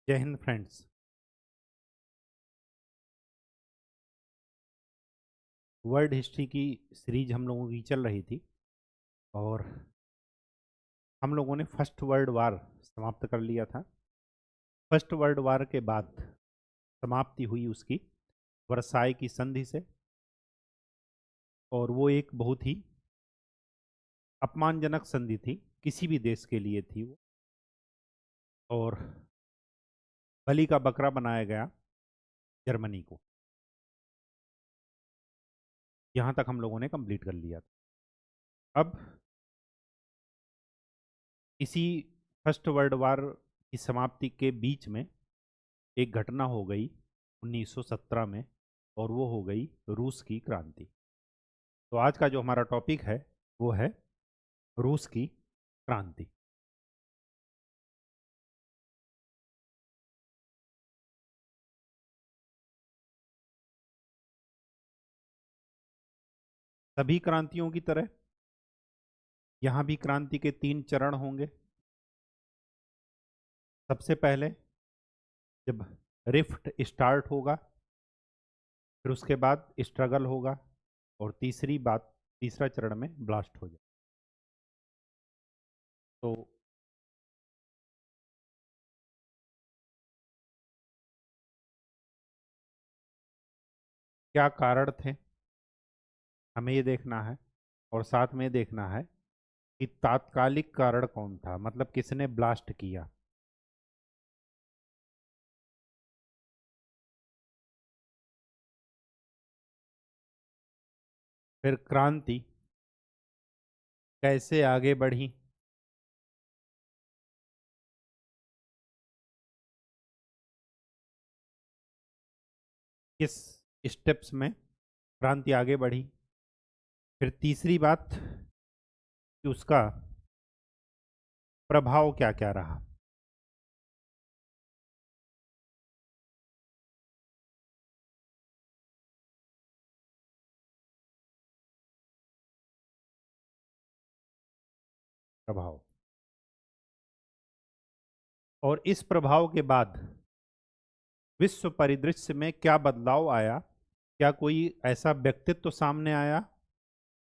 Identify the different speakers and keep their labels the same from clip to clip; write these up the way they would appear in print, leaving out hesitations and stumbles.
Speaker 1: जय Hind friends. World history की series हम लोगों की चल रही थी और हम लोगों ने फर्स्ट वर्ल्ड वार समाप्त कर लिया था। फर्स्ट वर्ल्ड वार के बाद समाप्ति हुई उसकी वर्साई की संधि से, और वो एक बहुत ही अपमानजनक संधि थी, किसी भी देश के लिए थी वो। और बलि का बकरा बनाया गया जर्मनी को। यहाँ तक हम लोगों ने कंप्लीट कर लिया था। अब इसी फर्स्ट वर्ल्ड वार की समाप्ति के बीच में एक घटना हो गई 1917 में, और वो हो गई रूस की क्रांति। तो आज का जो हमारा टॉपिक है वो है रूस की क्रांति। सभी क्रांतियों की तरह यहाँ भी क्रांति के 3 चरण होंगे। सबसे पहले जब रिफ्ट स्टार्ट होगा, फिर उसके बाद स्ट्रगल होगा, और तीसरा चरण में ब्लास्ट हो जाए। तो क्या कारण थे, हमें ये देखना है। और साथ में देखना है कि तात्कालिक कारण कौन था, मतलब किसने ब्लास्ट किया। फिर क्रांति कैसे आगे बढ़ी, किस स्टेप्स में क्रांति आगे बढ़ी। फिर तीसरी बात कि उसका प्रभाव क्या क्या रहा। प्रभाव, और इस प्रभाव के बाद विश्व परिदृश्य में क्या बदलाव आया। क्या कोई ऐसा व्यक्तित्व सामने आया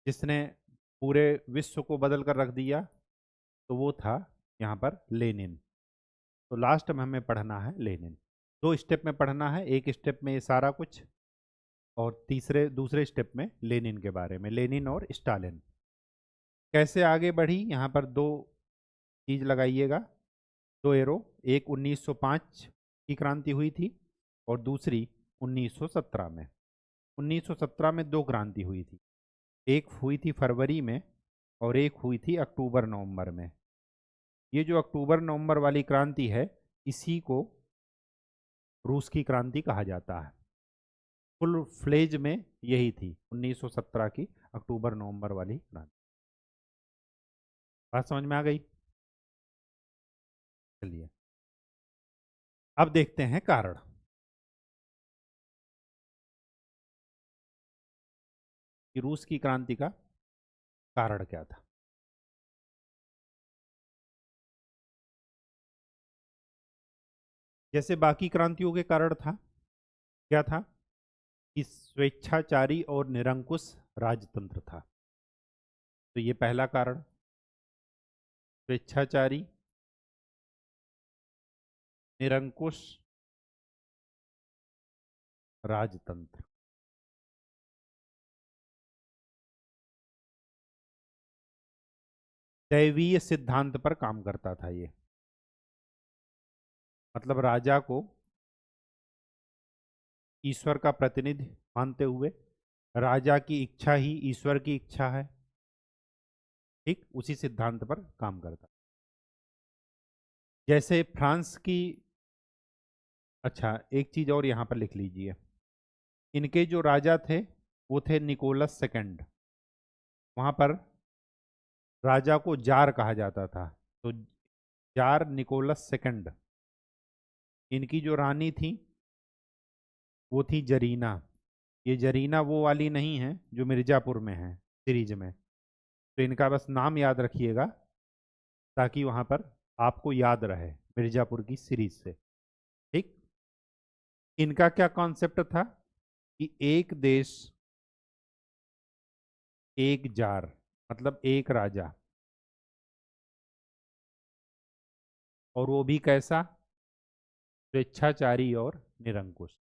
Speaker 1: जिसने पूरे विश्व को बदल कर रख दिया। तो वो था यहाँ पर लेनिन। तो लास्ट में हमें पढ़ना है लेनिन। 2 स्टेप में पढ़ना है, एक स्टेप में ये सारा कुछ, और दूसरे स्टेप में लेनिन के बारे में, लेनिन और स्टालिन कैसे आगे बढ़ी। यहाँ पर 2 चीज लगाइएगा, 2 एरो। एक 1905 की क्रांति हुई थी और दूसरी 1917 में। 1917 में 2 क्रांति हुई थी, एक हुई थी फरवरी में और एक हुई थी अक्टूबर नवंबर में। ये जो अक्टूबर नवंबर वाली क्रांति है, इसी को रूस की क्रांति कहा जाता है। फुल फ्लेज में यही थी 1917 की अक्टूबर नवंबर वाली क्रांति। बात समझ में आ गई। चलिए अब देखते हैं कारण कि रूस की क्रांति का कारण क्या था। जैसे बाकी क्रांतियों के कारण था, क्या था कि स्वेच्छाचारी और निरंकुश राजतंत्र था। तो ये पहला कारण, स्वेच्छाचारी निरंकुश राजतंत्र। दैवीय सिद्धांत पर काम करता था ये, मतलब राजा को ईश्वर का प्रतिनिधि मानते हुए, राजा की इच्छा ही ईश्वर की इच्छा है, ठीक उसी सिद्धांत पर काम करता। जैसे फ्रांस की, अच्छा एक चीज और यहाँ पर लिख लीजिए, इनके जो राजा थे वो थे निकोलस सेकंड। वहां पर राजा को जार कहा जाता था, तो जार निकोलस सेकंड। इनकी जो रानी थी वो थी जरीना। ये जरीना वो वाली नहीं है जो मिर्जापुर में है सीरीज में। तो इनका बस नाम याद रखिएगा ताकि वहां पर आपको याद रहे मिर्जापुर की सीरीज से। इनका क्या कॉन्सेप्ट था कि एक देश एक जार, मतलब एक राजा, और वो भी कैसा, स्वेच्छाचारी और निरंकुश।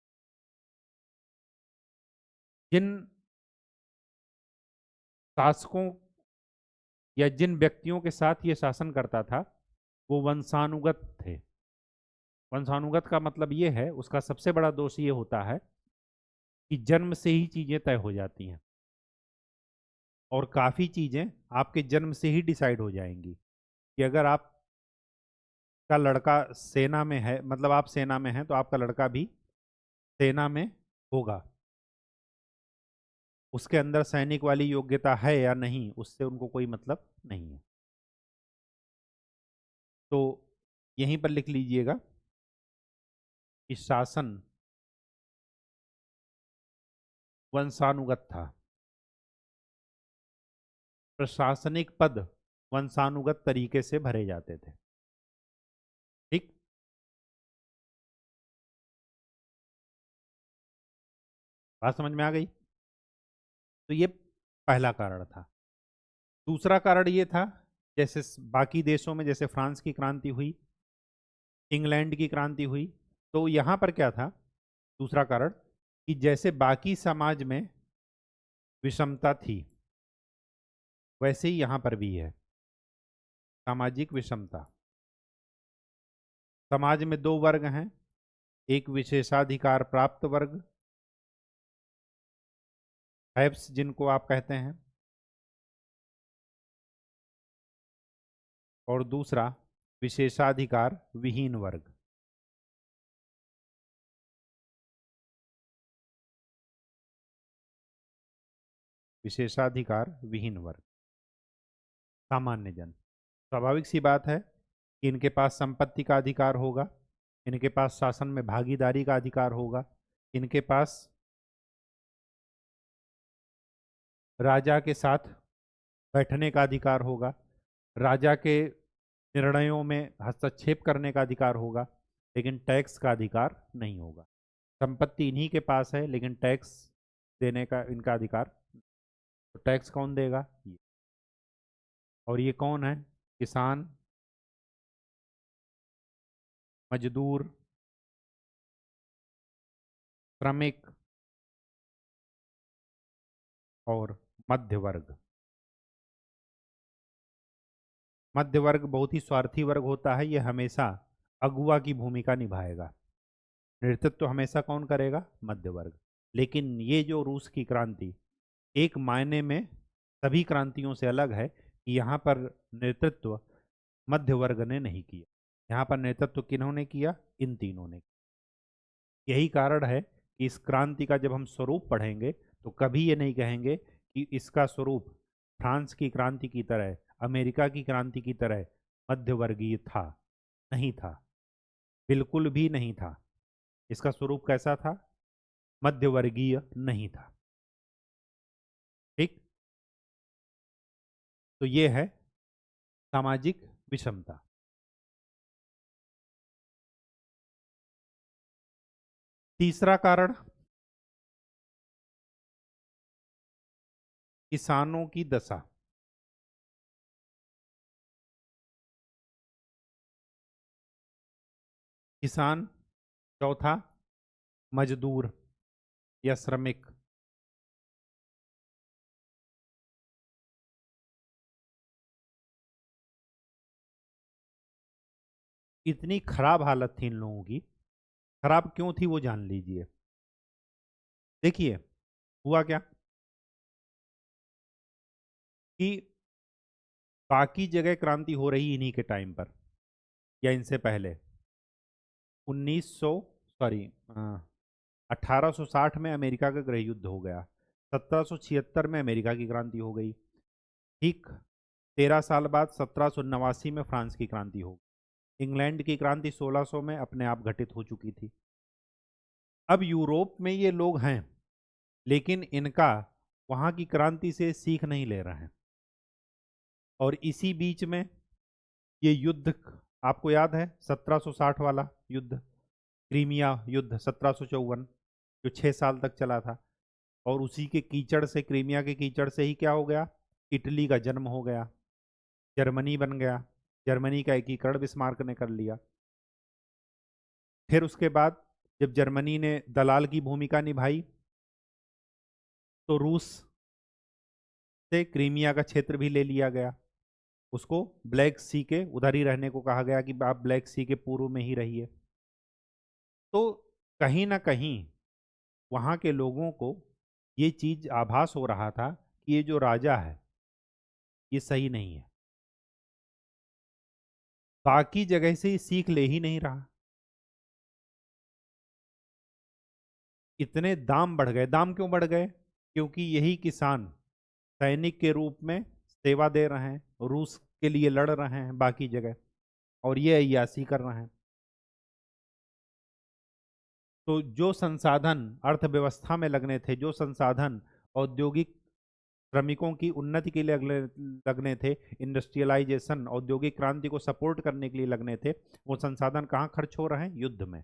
Speaker 1: जिन शासकों या जिन व्यक्तियों के साथ ये शासन करता था वो वंशानुगत थे। वंशानुगत का मतलब ये है, उसका सबसे बड़ा दोष ये होता है कि जन्म से ही चीजें तय हो जाती हैं और काफी चीजें आपके जन्म से ही डिसाइड हो जाएंगी। कि अगर आपका लड़का सेना में है, मतलब आप सेना में हैं, तो आपका लड़का भी सेना में होगा। उसके अंदर सैनिक वाली योग्यता है या नहीं, उससे उनको कोई मतलब नहीं है। तो यहीं पर लिख लीजिएगा कि शासन वंशानुगत था, प्रशासनिक पद वंशानुगत तरीके से भरे जाते थे। ठीक। बात समझ में आ गई? तो ये पहला कारण था। दूसरा कारण ये था, जैसे बाकी देशों में, जैसे फ्रांस की क्रांति हुई, इंग्लैंड की क्रांति हुई, तो यहाँ पर क्या था दूसरा कारण, कि जैसे बाकी समाज में विषमता थी वैसे ही यहाँ पर भी है सामाजिक विषमता। समाज में दो वर्ग हैं, एक विशेषाधिकार प्राप्त वर्ग, हैव्स जिनको आप कहते हैं, और दूसरा विशेषाधिकार विहीन वर्ग। विशेषाधिकार विहीन वर्ग, सामान्य जन। स्वाभाविक सी बात है कि इनके पास संपत्ति का अधिकार होगा, इनके पास शासन में भागीदारी का अधिकार होगा, इनके पास राजा के साथ बैठने का अधिकार होगा, राजा के निर्णयों में हस्तक्षेप करने का अधिकार होगा, लेकिन टैक्स का अधिकार नहीं होगा। संपत्ति इन्हीं के पास है लेकिन टैक्स देने का इनका अधिकार। तो टैक्स कौन देगा? ये। और ये कौन है? किसान, मजदूर, श्रमिक और मध्य वर्ग। मध्य वर्ग बहुत ही स्वार्थी वर्ग होता है, ये हमेशा अगुवा की भूमिका निभाएगा। नेतृत्व तो हमेशा कौन करेगा? मध्य वर्ग। लेकिन ये जो रूस की क्रांति एक मायने में सभी क्रांतियों से अलग है कि यहाँ पर नेतृत्व मध्य वर्ग ने नहीं किया, यहाँ पर नेतृत्व किन्होंने किया? इन तीनों ने। यही कारण है कि इस क्रांति का जब हम स्वरूप पढ़ेंगे तो कभी ये नहीं कहेंगे कि इसका स्वरूप फ्रांस की क्रांति की तरह, अमेरिका की क्रांति की तरह मध्यवर्गीय था। नहीं था, बिल्कुल भी नहीं था। इसका स्वरूप कैसा था? मध्यवर्गीय नहीं था। ठीक। तो ये है सामाजिक विषमता। तीसरा कारण, किसानों की दशा। किसान, चौथा मजदूर या श्रमिक। इतनी खराब हालत थी इन लोगों की। खराब क्यों थी वो जान लीजिए। देखिए हुआ क्या कि बाकी जगह क्रांति हो रही इन्हीं के टाइम पर या इनसे पहले। 1900 सॉरी 1860 में अमेरिका का गृह युद्ध हो गया, 1776 में अमेरिका की क्रांति हो गई। ठीक 13 साल बाद 1789 में फ्रांस की क्रांति हो गई। इंग्लैंड की क्रांति 1600 में अपने आप घटित हो चुकी थी। अब यूरोप में ये लोग हैं लेकिन इनका वहाँ की क्रांति से सीख नहीं ले रहे हैं। और इसी बीच में ये युद्ध, आपको याद है 1760 वाला युद्ध, क्रीमिया युद्ध 1754, जो 6 साल तक चला था। और उसी के कीचड़ से, क्रीमिया के कीचड़ से ही क्या हो गया, इटली का जन्म हो गया, जर्मनी बन गया। जर्मनी का एकीकरण बिस्मार्क ने कर लिया। फिर उसके बाद जब जर्मनी ने दलाल की भूमिका निभाई, तो रूस से क्रीमिया का क्षेत्र भी ले लिया गया। उसको ब्लैक सी के उधर ही रहने को कहा गया कि आप ब्लैक सी के पूर्व में ही रहिए। तो कहीं ना कहीं वहाँ के लोगों को ये चीज आभास हो रहा था कि ये जो राजा है ये सही नहीं है, बाकी जगह से ये सीख ले ही नहीं रहा। इतने दाम बढ़ गए। दाम क्यों बढ़ गए? क्योंकि यही किसान सैनिक के रूप में सेवा दे रहे हैं, रूस के लिए लड़ रहे हैं बाकी जगह, और ये अय्यासी कर रहे हैं। तो जो संसाधन अर्थव्यवस्था में लगने थे, जो संसाधन औद्योगिक श्रमिकों की उन्नति के लिए लगने थे, इंडस्ट्रियलाइजेशन, औद्योगिक क्रांति को सपोर्ट करने के लिए लगने थे, वो संसाधन कहाँ खर्च हो रहे हैं? युद्ध में।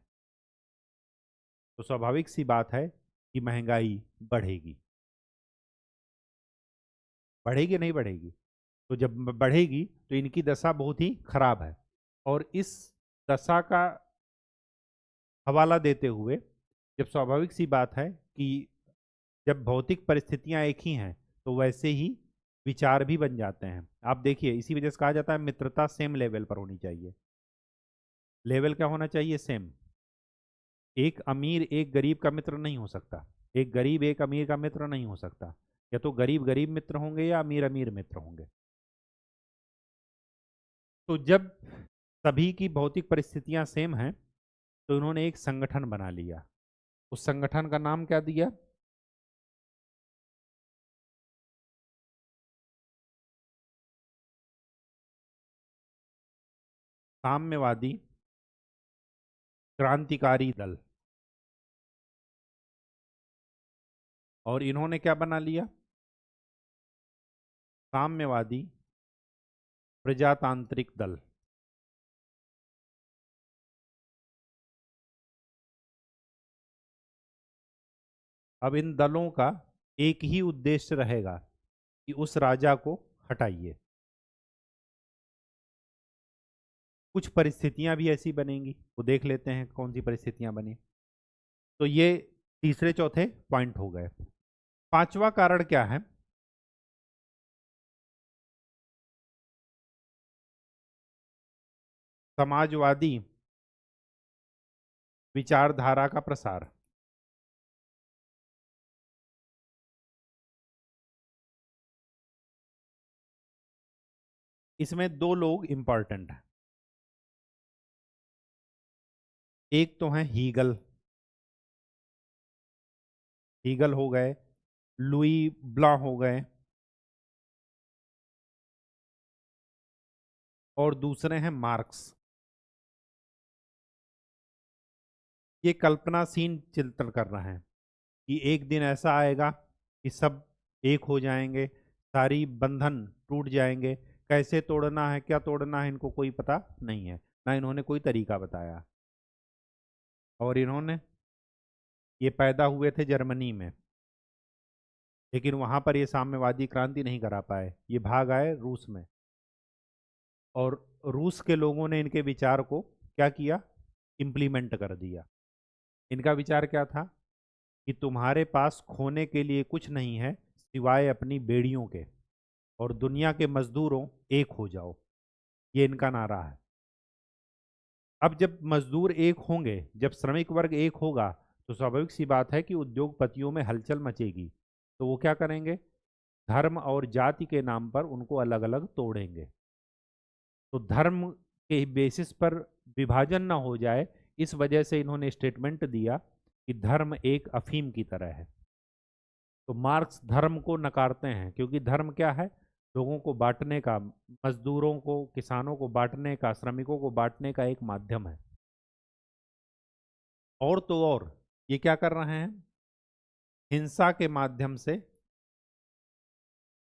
Speaker 1: तो स्वाभाविक सी बात है कि महंगाई बढ़ेगी। बढ़ेगी नहीं बढ़ेगी? तो जब बढ़ेगी तो इनकी दशा बहुत ही खराब है। और इस दशा का हवाला देते हुए, जब स्वाभाविक सी बात है कि जब भौतिक परिस्थितियां एक ही हैं तो वैसे ही विचार भी बन जाते हैं। आप देखिए, इसी वजह से कहा जाता है मित्रता सेम लेवल पर होनी चाहिए। लेवल क्या होना चाहिए? सेम। एक अमीर एक गरीब का मित्र नहीं हो सकता, एक गरीब एक अमीर का मित्र नहीं हो सकता। या तो गरीब गरीब मित्र होंगे या अमीर अमीर मित्र होंगे। तो जब सभी की भौतिक परिस्थितियां सेम हैं तो इन्होंने एक संगठन बना लिया। उस संगठन का नाम क्या दिया? साम्यवादी क्रांतिकारी दल। और इन्होंने क्या बना लिया? साम्यवादी प्रजातांत्रिक दल। अब इन दलों का एक ही उद्देश्य रहेगा कि उस राजा को हटाइए। कुछ परिस्थितियां भी ऐसी बनेंगी, वो देख लेते हैं कौन सी परिस्थितियां बनी। तो ये तीसरे चौथे पॉइंट हो गए। पांचवा कारण क्या है? समाजवादी विचारधारा का प्रसार। इसमें दो लोग इंपॉर्टेंट हैं। एक तो है हीगल। हीगल हो गए, लुई ब्ला हो गए, और दूसरे हैं मार्क्स। ये कल्पनासीन चिंतन कर रहे हैं कि एक दिन ऐसा आएगा कि सब एक हो जाएंगे, सारी बंधन टूट जाएंगे। कैसे तोड़ना है, क्या तोड़ना है, इनको कोई पता नहीं है, ना इन्होंने कोई तरीका बताया। और इन्होंने, ये पैदा हुए थे जर्मनी में, लेकिन वहां पर ये साम्यवादी क्रांति नहीं करा पाए, ये भाग आए रूस में। और रूस के लोगों ने इनके विचार को क्या किया? इम्प्लीमेंट कर दिया। इनका विचार क्या था? कि तुम्हारे पास खोने के लिए कुछ नहीं है सिवाय अपनी बेड़ियों के, और दुनिया के मजदूरों एक हो जाओ। ये इनका नारा है। अब जब मजदूर एक होंगे, जब श्रमिक वर्ग एक होगा, तो स्वाभाविक सी बात है कि उद्योगपतियों में हलचल मचेगी। तो वो क्या करेंगे? धर्म और जाति के नाम पर उनको अलग अलग तोड़ेंगे। तो धर्म के बेसिस पर विभाजन ना हो जाए, इस वजह से इन्होंने स्टेटमेंट दिया कि धर्म एक अफीम की तरह है। तो मार्क्स धर्म को नकारते हैं, क्योंकि धर्म क्या है? लोगों को बांटने का, मजदूरों को, किसानों को बांटने का, श्रमिकों को बांटने का एक माध्यम है। और तो और ये क्या कर रहे हैं? हिंसा के माध्यम से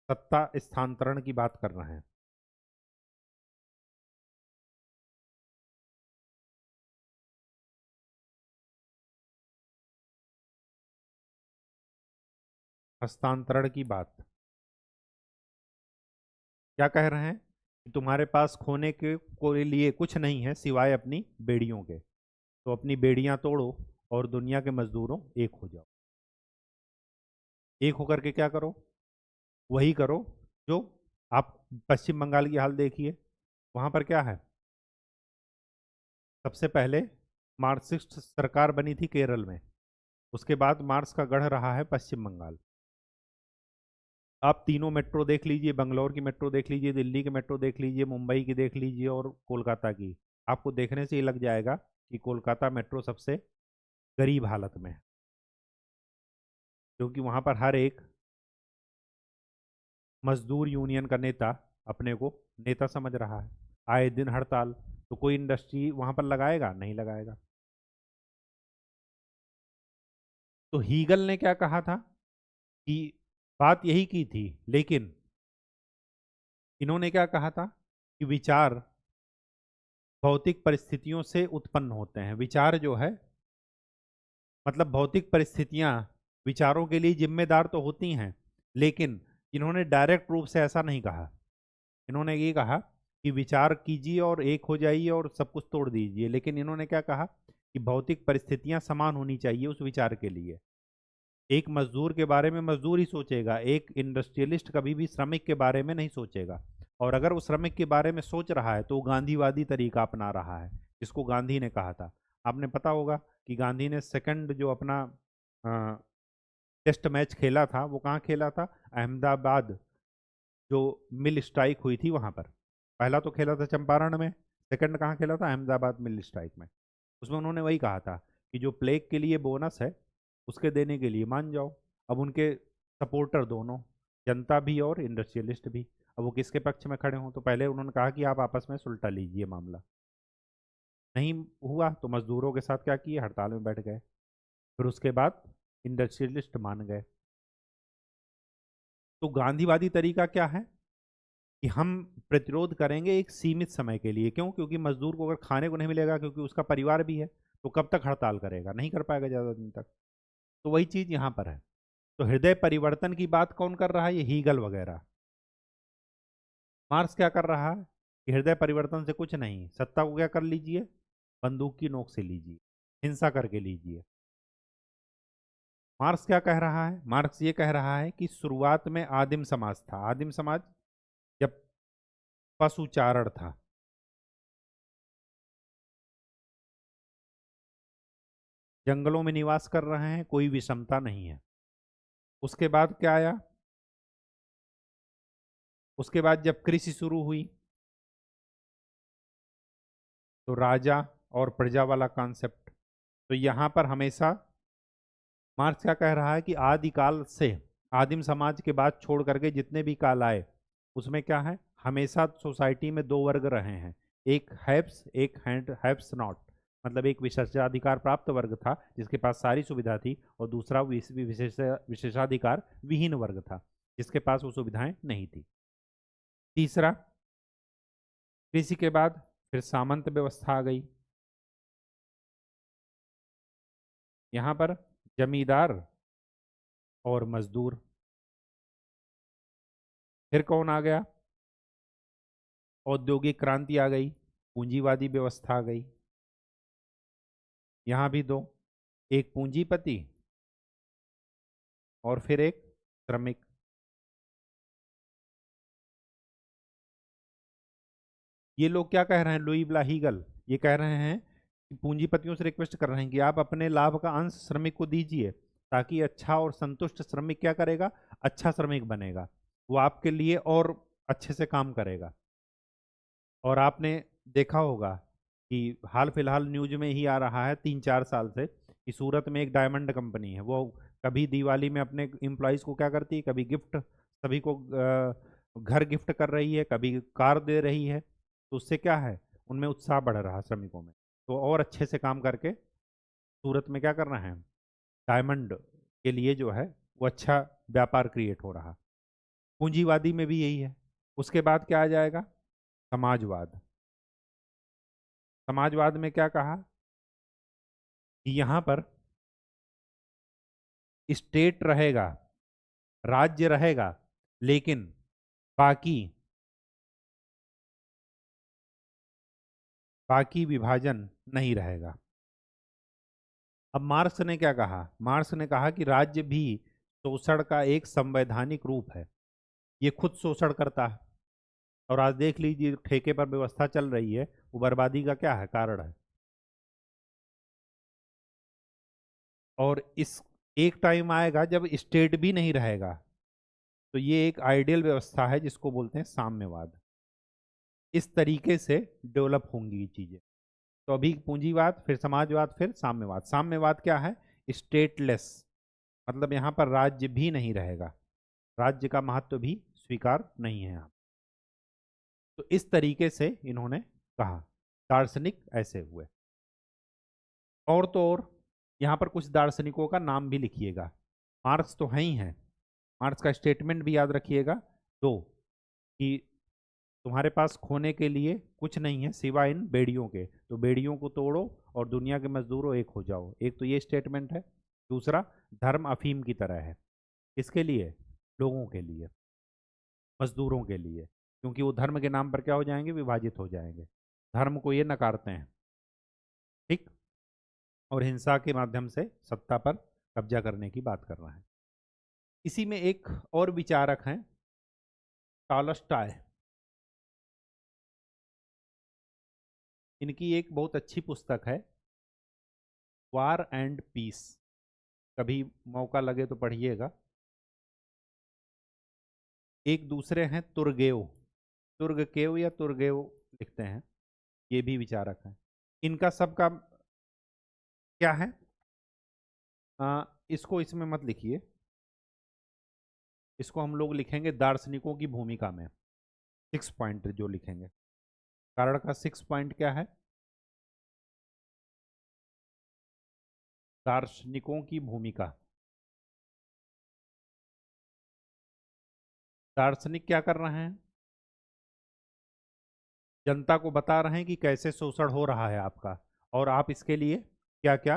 Speaker 1: सत्ता स्थानांतरण की बात कर रहे हैं। हस्तांतरण की बात। क्या कह रहे हैं कि तुम्हारे पास खोने के लिए कुछ नहीं है सिवाय अपनी बेड़ियों के, तो अपनी बेड़ियां तोड़ो और दुनिया के मजदूरों एक हो जाओ। एक होकर के क्या करो? वही करो जो आप पश्चिम बंगाल की हाल देखिए, वहां पर क्या है? सबसे पहले मार्क्सिस्ट सरकार बनी थी केरल में, उसके बाद मार्क्स का गढ़ रहा है पश्चिम बंगाल। आप तीनों मेट्रो देख लीजिए, बंगलौर की मेट्रो देख लीजिए, दिल्ली की मेट्रो देख लीजिए, मुंबई की देख लीजिए और कोलकाता की। आपको देखने से ही लग जाएगा कि कोलकाता मेट्रो सबसे गरीब हालत में है, क्योंकि वहां पर हर एक मजदूर यूनियन का नेता अपने को नेता समझ रहा है। आए दिन हड़ताल, तो कोई इंडस्ट्री वहां पर लगाएगा? नहीं लगाएगा। तो हीगल ने क्या कहा था कि बात यही की थी, लेकिन इन्होंने क्या कहा था कि विचार भौतिक परिस्थितियों से उत्पन्न होते हैं। विचार जो है, मतलब भौतिक परिस्थितियां विचारों के लिए जिम्मेदार तो होती हैं, लेकिन इन्होंने डायरेक्ट रूप से ऐसा नहीं कहा। इन्होंने ये कहा कि विचार कीजिए और एक हो जाइए और सब कुछ तोड़ दीजिए, लेकिन इन्होंने क्या कहा कि भौतिक परिस्थितियां समान होनी चाहिए उस विचार के लिए। एक मजदूर के बारे में मजदूर ही सोचेगा, एक इंडस्ट्रियलिस्ट कभी भी श्रमिक के बारे में नहीं सोचेगा। और अगर वो श्रमिक के बारे में सोच रहा है तो वो गांधीवादी तरीका अपना रहा है, जिसको गांधी ने कहा था। आपने पता होगा कि गांधी ने सेकंड जो अपना टेस्ट मैच खेला था, वो कहाँ खेला था? अहमदाबाद, जो मिल स्ट्राइक हुई थी वहां पर। पहला तो खेला था चंपारण में, सेकंड कहाँ खेला था? अहमदाबाद मिल स्ट्राइक में। उसमें उन्होंने वही कहा था कि जो प्लेग के लिए बोनस है उसके देने के लिए मान जाओ। अब उनके सपोर्टर दोनों, जनता भी और इंडस्ट्रियलिस्ट भी, अब वो किसके पक्ष में खड़े हों? तो पहले उन्होंने कहा कि आप आपस में सुलटा लीजिए मामला। नहीं हुआ तो मजदूरों के साथ क्या किए? हड़ताल में बैठ गए। फिर उसके बाद इंडस्ट्रियलिस्ट मान गए। तो गांधीवादी तरीका क्या है कि हम प्रतिरोध करेंगे एक सीमित समय के लिए। क्यों? क्योंकि मजदूर को अगर खाने को नहीं मिलेगा, क्योंकि उसका परिवार भी है, तो कब तक हड़ताल करेगा? नहीं कर पाएगा ज़्यादा दिन तक। तो वही चीज़ यहाँ पर है। तो हृदय परिवर्तन की बात कौन कर रहा है? ये हीगल वगैरह। मार्क्स क्या कर रहा है कि हृदय परिवर्तन से कुछ नहीं, सत्ता को क्या कर लीजिए? बंदूक की नोक से लीजिए, हिंसा करके लीजिए। मार्क्स क्या कह रहा है? मार्क्स ये कह रहा है कि शुरुआत में आदिम समाज था। आदिम समाज जब पशुचारण था, जंगलों में निवास कर रहे हैं, कोई विषमता नहीं है। उसके बाद क्या आया? उसके बाद जब कृषि शुरू हुई तो राजा और प्रजा वाला कॉन्सेप्ट। तो यहाँ पर हमेशा मार्क्स क्या कह रहा है कि आदिकाल से, आदिम समाज के बाद छोड़ करके जितने भी काल आए, उसमें क्या है? हमेशा सोसाइटी में दो वर्ग रहे हैं, एक हैव्स, एक हैव्स नॉट। मतलब एक विशेषाधिकार प्राप्त वर्ग था जिसके पास सारी सुविधा थी, और दूसरा विशेषाधिकार विहीन वर्ग था जिसके पास वो सुविधाएं नहीं थी। तीसरा, कृषि के बाद फिर सामंत व्यवस्था आ गई। यहाँ पर जमींदार और मजदूर। फिर कौन आ गया? औद्योगिक क्रांति आ गई, पूंजीवादी व्यवस्था आ गई। यहाँ भी दो, एक पूंजीपति और फिर एक श्रमिक। ये लोग क्या कह रहे हैं? लुई ब्लाहीगल ये कह रहे हैं कि पूंजीपतियों से रिक्वेस्ट कर रहे हैं कि आप अपने लाभ का अंश श्रमिक को दीजिए, ताकि अच्छा और संतुष्ट श्रमिक क्या करेगा? अच्छा श्रमिक बनेगा, वो आपके लिए और अच्छे से काम करेगा। और आपने देखा होगा कि हाल फिलहाल न्यूज में ही आ रहा है 3-4 साल से कि सूरत में एक डायमंड कंपनी है, वो कभी दिवाली में अपने एम्प्लॉयज़ को क्या करती है, कभी गिफ्ट, सभी को घर गिफ्ट कर रही है, कभी कार दे रही है। तो उससे क्या है? उनमें उत्साह बढ़ रहा है श्रमिकों में, तो और अच्छे से काम करके सूरत में क्या करना है? डायमंड के लिए जो है वो अच्छा व्यापार क्रिएट हो रहा। पूंजीवादी में भी यही है। उसके बाद क्या आ जाएगा? समाजवाद। समाजवाद में क्या कहा कि यहाँ पर स्टेट रहेगा, राज्य रहेगा लेकिन बाकी विभाजन नहीं रहेगा। अब मार्क्स ने क्या कहा? मार्क्स ने कहा कि राज्य भी शोषण का एक संवैधानिक रूप है, ये खुद शोषण करता है। और आज देख लीजिए ठेके पर व्यवस्था चल रही है, वो बर्बादी का क्या है, कारण है। और इस एक टाइम आएगा जब स्टेट भी नहीं रहेगा, तो ये एक आइडियल व्यवस्था है जिसको बोलते हैं साम्यवाद। इस तरीके से डेवलप होंगी ये चीजें। तो अभी पूंजीवाद, फिर समाजवाद, फिर साम्यवाद। साम्यवाद क्या है? स्टेटलेस, मतलब यहाँ पर राज्य भी नहीं रहेगा, राज्य का महत्व भी स्वीकार नहीं है यहाँ। तो इस तरीके से इन्होंने कहा, दार्शनिक ऐसे हुए। और तो और यहाँ पर कुछ दार्शनिकों का नाम भी लिखिएगा। मार्क्स तो है ही है, मार्क्स का स्टेटमेंट भी याद रखिएगा दो, कि तुम्हारे पास खोने के लिए कुछ नहीं है सिवाय इन बेड़ियों के, तो बेड़ियों को तोड़ो और दुनिया के मजदूरों एक हो जाओ। एक तो ये स्टेटमेंट है। दूसरा, धर्म अफीम की तरह है। किसके लिए? लोगों के लिए, मजदूरों के लिए, क्योंकि वो धर्म के नाम पर क्या हो जाएंगे? विभाजित हो जाएंगे। धर्म को ये नकारते हैं, ठीक, और हिंसा के माध्यम से सत्ता पर कब्जा करने की बात कर रहा है। इसी में एक और विचारक हैं, टॉलस्टॉय। इनकी एक बहुत अच्छी पुस्तक है, वार एंड पीस। कभी मौका लगे तो पढ़िएगा। एक दूसरे हैं तुर्गेव, तुर्गकेव या तुर्गेव लिखते हैं, ये भी विचारक हैं। इनका सबका क्या है? इसको इसमें मत लिखिए, इसको हम लोग लिखेंगे दार्शनिकों की भूमिका में। 6 पॉइंट जो लिखेंगे, कारण का 6 पॉइंट क्या है? दार्शनिकों की भूमिका। दार्शनिक क्या कर रहे हैं? जनता को बता रहे हैं कि कैसे शोषण हो रहा है आपका, और आप इसके लिए क्या क्या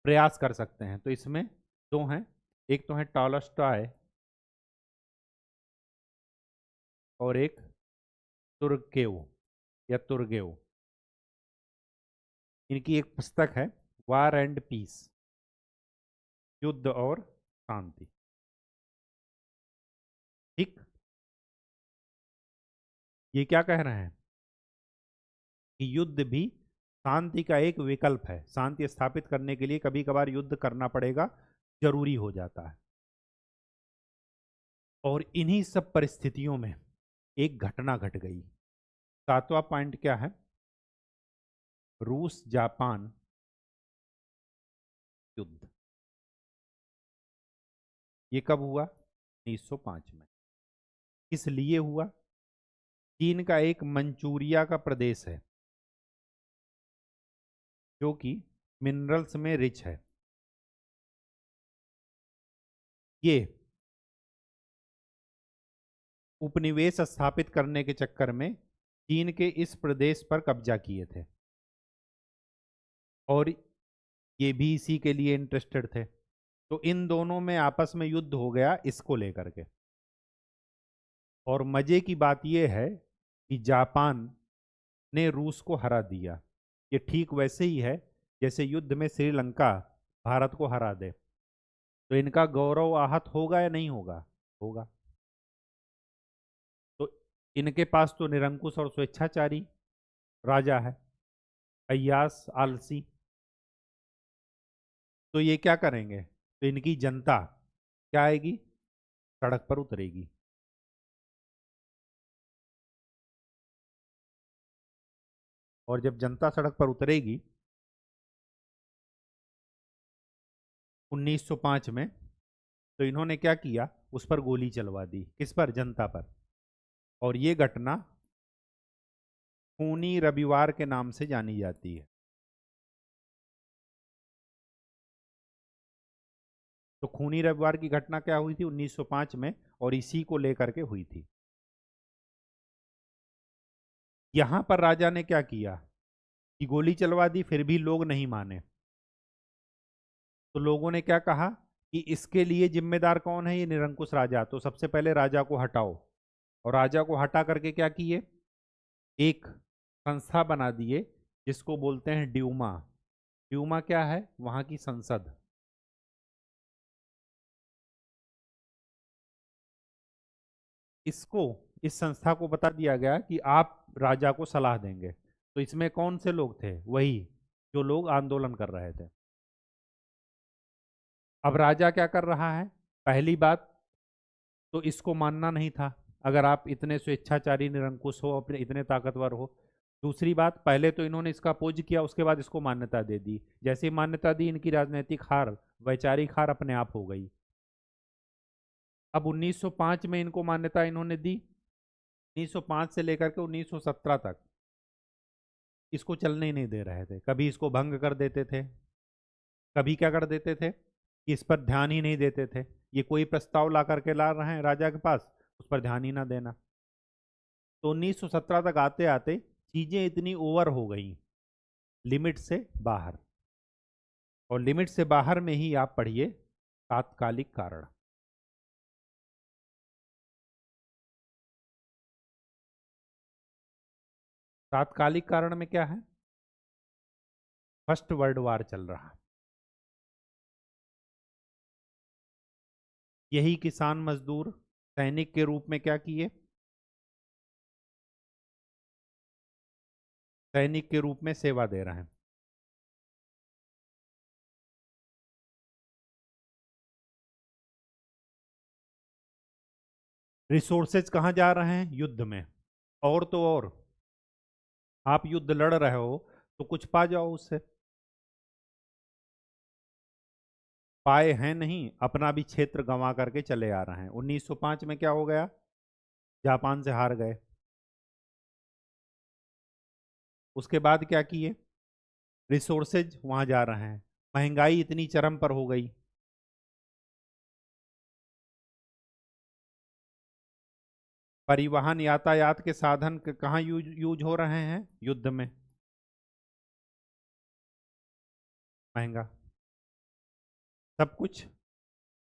Speaker 1: प्रयास कर सकते हैं। तो इसमें दो हैं, एक तो है टॉलस्टॉय और एक तुर्गेव या तुर्गेव। इनकी एक पुस्तक है, वार एंड पीस, युद्ध और शांति, ठीक। ये क्या कह रहे हैं कि युद्ध भी शांति का एक विकल्प है। शांति स्थापित करने के लिए कभी कभार युद्ध करना पड़ेगा, जरूरी हो जाता है। और इन्हीं सब परिस्थितियों में एक घटना घट गई। 7वां पॉइंट क्या है? रूस जापान युद्ध। ये कब हुआ? 1905 में। किस लिए हुआ? चीन का एक मंचूरिया का प्रदेश है जो कि मिनरल्स में रिच है। ये उपनिवेश स्थापित करने के चक्कर में चीन के इस प्रदेश पर कब्जा किए थे, और ये भी इसी के लिए इंटरेस्टेड थे। तो इन दोनों में आपस में युद्ध हो गया इसको लेकर के। और मजे की बात यह है कि जापान ने रूस को हरा दिया। ये ठीक वैसे ही है जैसे युद्ध में श्रीलंका भारत को हरा दे। तो इनका गौरव आहत होगा या नहीं होगा? होगा। तो इनके पास तो निरंकुश और स्वेच्छाचारी राजा है, अय्यास, आलसी। तो ये क्या करेंगे? तो इनकी जनता क्या आएगी? सड़क पर उतरेगी। और जब जनता सड़क पर उतरेगी 1905 में, तो इन्होंने क्या किया? उस पर गोली चलवा दी। किस पर? जनता पर। और ये घटना खूनी रविवार के नाम से जानी जाती है। तो खूनी रविवार की घटना क्या हुई थी 1905 में, और इसी को लेकर के हुई थी। यहां पर राजा ने क्या किया कि गोली चलवा दी, फिर भी लोग नहीं माने। तो लोगों ने क्या कहा कि इसके लिए जिम्मेदार कौन है, ये निरंकुश राजा। तो सबसे पहले राजा को हटाओ, और राजा को हटा करके क्या किए, एक संस्था बना दिए जिसको बोलते हैं ड्यूमा। ड्यूमा क्या है, वहां की संसद। इसको, इस संस्था को बता दिया गया कि आप राजा को सलाह देंगे। तो इसमें कौन से लोग थे, वही जो लोग आंदोलन कर रहे थे। अब राजा क्या कर रहा है, पहली बात तो इसको मानना नहीं था, अगर आप इतने स्वेच्छाचारी निरंकुश हो, अपने इतने ताकतवर हो। दूसरी बात, पहले तो इन्होंने इसका अपोज किया, उसके बाद इसको मान्यता दे दी। जैसे ही मान्यता दी, इनकी राजनीतिक हार, वैचारिक हार अपने आप हो गई। अब 1905 में इनको मान्यता इन्होंने दी। 1905 से लेकर के 1917 तक इसको चलने ही नहीं दे रहे थे। कभी इसको भंग कर देते थे, कभी क्या कर देते थे कि इस पर ध्यान ही नहीं देते थे। ये कोई प्रस्ताव ला करके ला रहे हैं राजा के पास, उस पर ध्यान ही ना देना। तो 1917 तक आते आते चीजें इतनी ओवर हो गई, लिमिट से बाहर। और लिमिट से बाहर में ही आप पढ़िए तात्कालिक कारण। तात्कालिक कारण में क्या है, फर्स्ट वर्ल्ड वार चल रहा। यही किसान मजदूर सैनिक के रूप में क्या किए, सैनिक के रूप में सेवा दे रहे हैं। रिसोर्सेज कहाँ जा रहे हैं, युद्ध में। और तो और, आप युद्ध लड़ रहे हो तो कुछ पा जाओ उससे। पाए हैं नहीं, अपना भी क्षेत्र गंवा करके चले आ रहे हैं। 1905 में क्या हो गया, जापान से हार गए। उसके बाद क्या किए, रिसोर्सेज वहां जा रहे हैं। महंगाई इतनी चरम पर हो गई, परिवहन यातायात के साधन कहाँ यूज हो रहे हैं, युद्ध में, महंगा, सब कुछ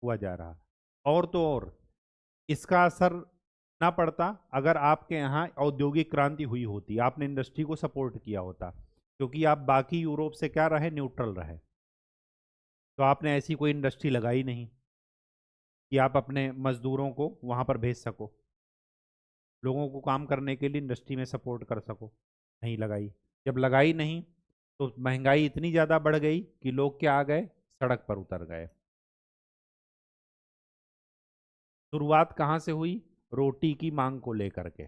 Speaker 1: हुआ जा रहा। और तो और, इसका असर ना पड़ता अगर आपके यहाँ औद्योगिक क्रांति हुई होती, आपने इंडस्ट्री को सपोर्ट किया होता। क्योंकि आप बाकी यूरोप से क्या रहे, न्यूट्रल रहे। तो आपने ऐसी कोई इंडस्ट्री लगाई नहीं कि आप अपने मजदूरों को वहां पर भेज सको, लोगों को काम करने के लिए इंडस्ट्री में सपोर्ट कर सको, नहीं लगाई। जब लगाई नहीं तो महंगाई इतनी ज़्यादा बढ़ गई कि लोग क्या आ गए, सड़क पर उतर गए। शुरुआत कहाँ से हुई, रोटी की मांग को लेकर के।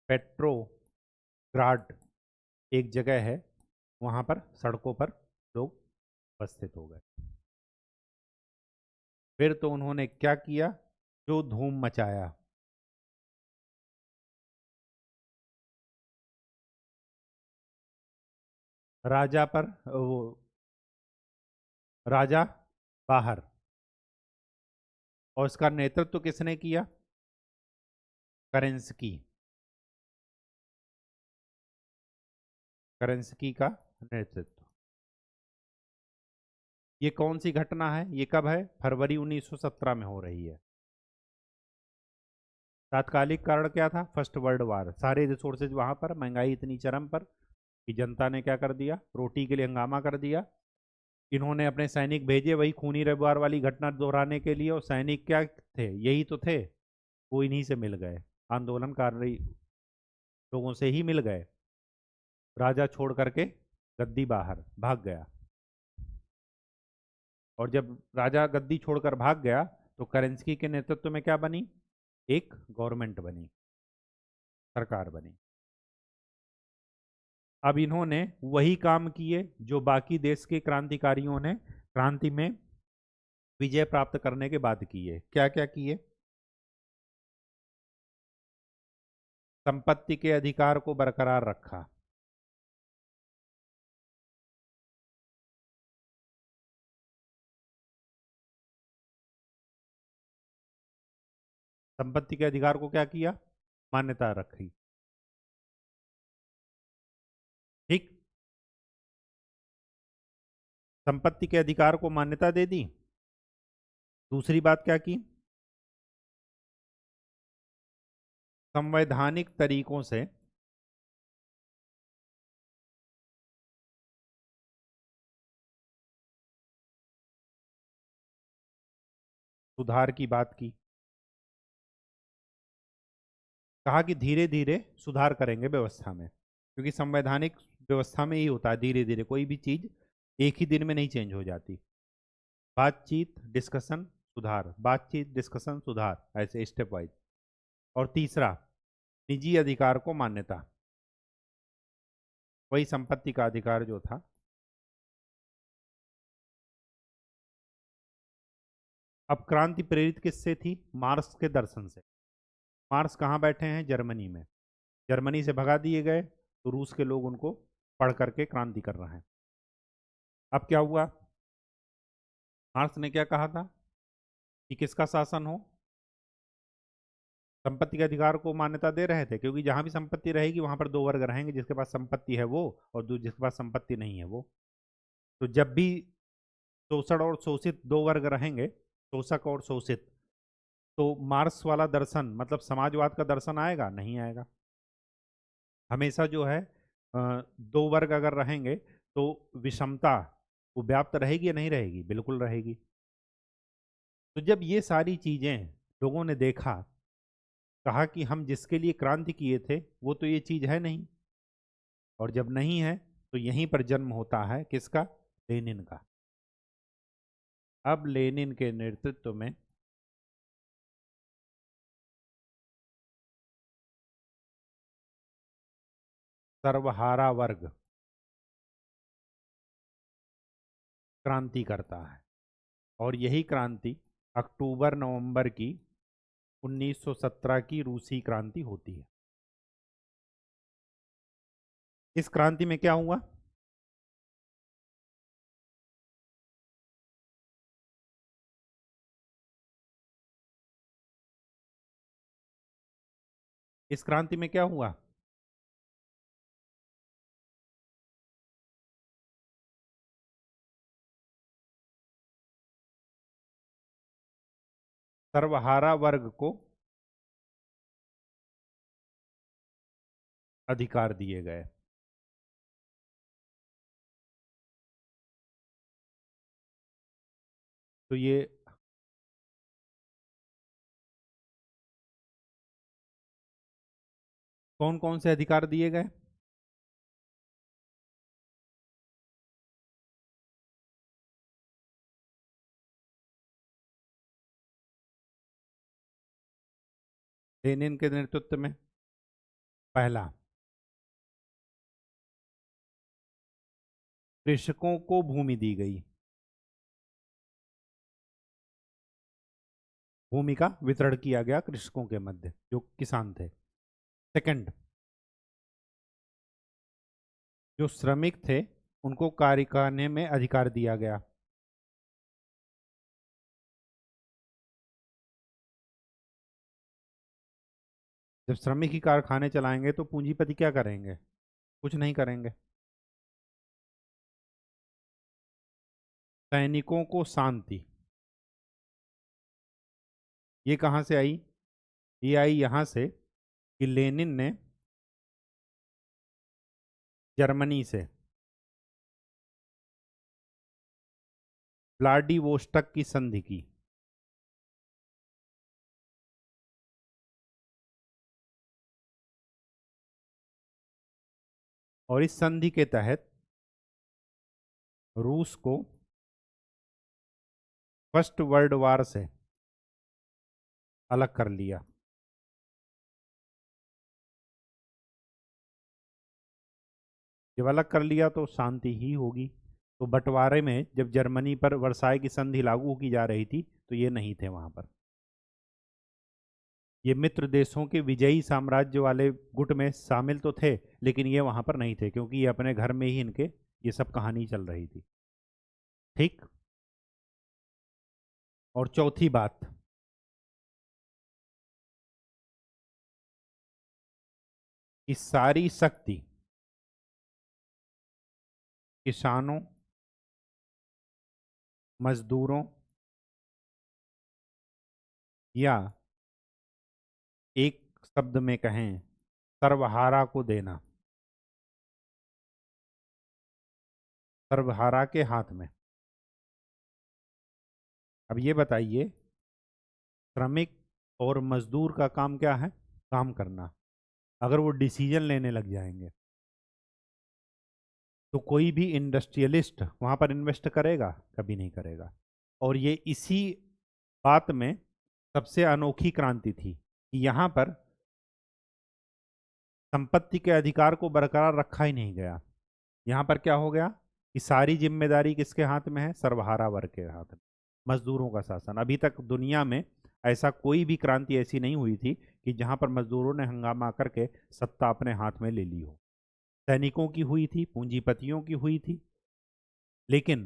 Speaker 1: पेट्रोग्राड एक जगह है, वहां पर सड़कों पर लोग उपस्थित हो गए। फिर तो उन्होंने क्या किया, जो धूम मचाया। राजा पर वो, राजा बाहर, और उसका नेतृत्व किसने किया, करेंसकी। करेंसकी का नेतृत्व। ये कौन सी घटना है, ये कब है, फरवरी 1917 में हो रही है। तात्कालिक कारण क्या था, फर्स्ट वर्ल्ड वार। सारे रिसोर्सेज वहां पर, महंगाई इतनी चरम पर कि जनता ने क्या कर दिया, रोटी के लिए हंगामा कर दिया। इन्होंने अपने सैनिक भेजे वही खूनी रविवार वाली घटना दोहराने के लिए, और सैनिक क्या थे, यही तो थे, वो इन्हीं से मिल गए, आंदोलनकारी लोगों से ही मिल गए। राजा छोड़ करके गद्दी बाहर भाग गया। और जब राजा गद्दी छोड़कर भाग गया तो करेंसकी के नेतृत्व में क्या बनी, एक गवर्नमेंट बनी, सरकार बनी। अब इन्होंने वही काम किए जो बाकी देश के क्रांतिकारियों ने क्रांति में विजय प्राप्त करने के बाद किए। क्या क्या किए, संपत्ति के अधिकार को बरकरार रखा। संपत्ति के अधिकार को क्या किया, मान्यता रखी। ठीक। संपत्ति के अधिकार को मान्यता दे दी। दूसरी बात क्या की, संवैधानिक तरीकों से सुधार की बात की। कहा कि धीरे धीरे सुधार करेंगे व्यवस्था में, क्योंकि संवैधानिक व्यवस्था में ही होता है धीरे धीरे, कोई भी चीज एक ही दिन में नहीं चेंज हो जाती। बातचीत, डिस्कशन, सुधार, बातचीत, डिस्कशन, सुधार, ऐसे स्टेप वाइज। और तीसरा, निजी अधिकार को मान्यता, वही संपत्ति का अधिकार जो था। अब क्रांति प्रेरित किससे थी? मार्क्स के दर्शन से। मार्क्स कहाँ बैठे हैं? जर्मनी में। जर्मनी से भगा दिए गए तो रूस के लोग उनको पढ़ करके क्रांति कर रहे हैं। अब क्या हुआ? मार्क्स ने क्या कहा था कि किसका शासन हो? संपत्ति के अधिकार को मान्यता दे रहे थे, क्योंकि जहां भी संपत्ति रहेगी वहां पर दो वर्ग रहेंगे, जिसके पास संपत्ति है वो और जिसके पास संपत्ति नहीं है वो। तो जब भी शोषण और शोषित दो वर्ग रहेंगे, शोषक और शोषित, तो मार्क्स वाला दर्शन मतलब समाजवाद का दर्शन आएगा? नहीं आएगा। हमेशा जो है दो वर्ग अगर रहेंगे तो विषमता वो व्याप्त रहेगी या नहीं रहेगी? बिल्कुल रहेगी। तो जब ये सारी चीजें लोगों ने देखा, कहा कि हम जिसके लिए क्रांति किए थे वो तो ये चीज है नहीं, और जब नहीं है तो यहीं पर जन्म होता है किसका? लेनिन का। अब लेनिन के नेतृत्व में सर्वहारा वर्ग क्रांति करता है, और यही क्रांति अक्टूबर नवंबर की 1917 की रूसी क्रांति होती है। इस क्रांति में क्या हुआ? इस क्रांति में क्या हुआ? सर्वहारा वर्ग को अधिकार दिए गए। तो ये कौन कौन से अधिकार दिए गए? लेनिन के नेतृत्व में पहला, कृषकों को भूमि दी गई, भूमि का वितरण किया गया कृषकों के मध्य जो किसान थे। सेकंड, जो श्रमिक थे उनको कार्य करने में अधिकार दिया गया। जब श्रमिक ही कारखाने चलाएंगे तो पूंजीपति क्या करेंगे? कुछ नहीं करेंगे। सैनिकों को शांति, ये कहां से आई? ये आई यहां से कि लेनिन ने जर्मनी से व्लादिवोस्टक की संधि की। और इस संधि के तहत रूस को फर्स्ट वर्ल्ड वार से अलग कर लिया। जब अलग कर लिया तो शांति ही होगी। तो बंटवारे में जब जर्मनी पर वर्साई की संधि लागू की जा रही थी तो ये नहीं थे वहां पर। ये मित्र देशों के विजयी साम्राज्य वाले गुट में शामिल तो थे, लेकिन ये वहां पर नहीं थे, क्योंकि ये अपने घर में ही इनके ये सब कहानी चल रही थी। ठीक। और चौथी बात, कि सारी शक्ति किसानों मजदूरों या एक शब्द में कहें सर्वहारा को देना, सर्वहारा के हाथ में। अब ये बताइए, श्रमिक और मजदूर का काम क्या है? काम करना। अगर वो डिसीजन लेने लग जाएंगे तो कोई भी इंडस्ट्रियलिस्ट वहां पर इन्वेस्ट करेगा? कभी नहीं करेगा। और ये इसी बात में सबसे अनोखी क्रांति थी कि यहाँ पर संपत्ति के अधिकार को बरकरार रखा ही नहीं गया। यहाँ पर क्या हो गया कि सारी जिम्मेदारी किसके हाथ में है? सर्वहारा वर्ग के हाथ में, मजदूरों का शासन। अभी तक दुनिया में ऐसा कोई भी क्रांति ऐसी नहीं हुई थी कि जहां पर मजदूरों ने हंगामा करके सत्ता अपने हाथ में ले ली हो। सैनिकों की हुई थी, पूंजीपतियों की हुई थी, लेकिन